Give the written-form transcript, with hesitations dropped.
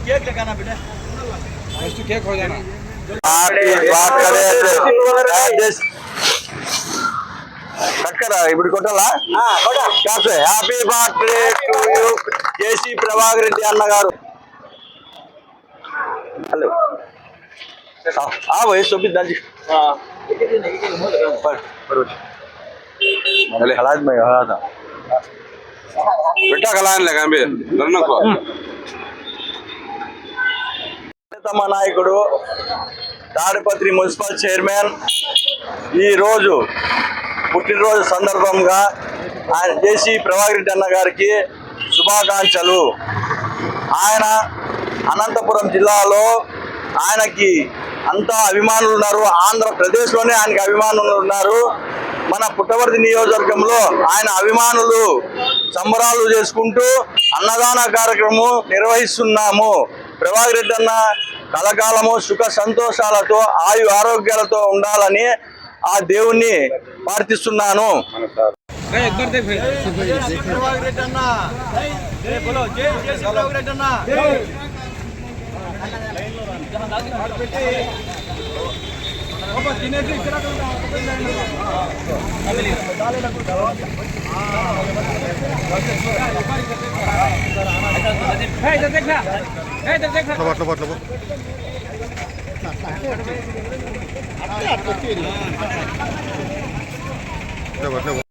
Cake लगाना बेटा, first cake हो जाना। बात करें ఇప్పుడు కొట్టాలా హ్యాపీ బర్త్డే టు యూ జేసీ ప్రభాకర్ రెడ్డి అన్న గారు. హలో भाई सोबी दादी खलाज में हरा था बेटा खलान लगा बे दोनों को తమ నాయకుడు తాడిపత్రి మున్సిపల్ చైర్మన్ ఈ రోజు పుట్టినరోజు సందర్భంగా ఆయన జేసీ ప్రభాకర్ రెడ్డి అన్న గారికి శుభాకాంక్షలు. ఆయన అనంతపురం జిల్లాలో ఆయనకి అంతా అభిమానులు ఉన్నారు. ఆంధ్రప్రదేశ్లోనే ఆయనకి అభిమానులు ఉన్నారు. మన పుట్టవర్తి నియోజకవర్గంలో ఆయన అభిమానులు సంబరాలు చేసుకుంటూ అన్నదాన కార్యక్రమం నిర్వహిస్తున్నాము. ప్రభాకర్ రెడ్డి అన్న కలకాలము సుఖ సంతోషాలతో ఆయు ఆరోగ్యాలతో ఉండాలని ఆ దేవుణ్ణి ప్రార్థిస్తున్నాను. देखना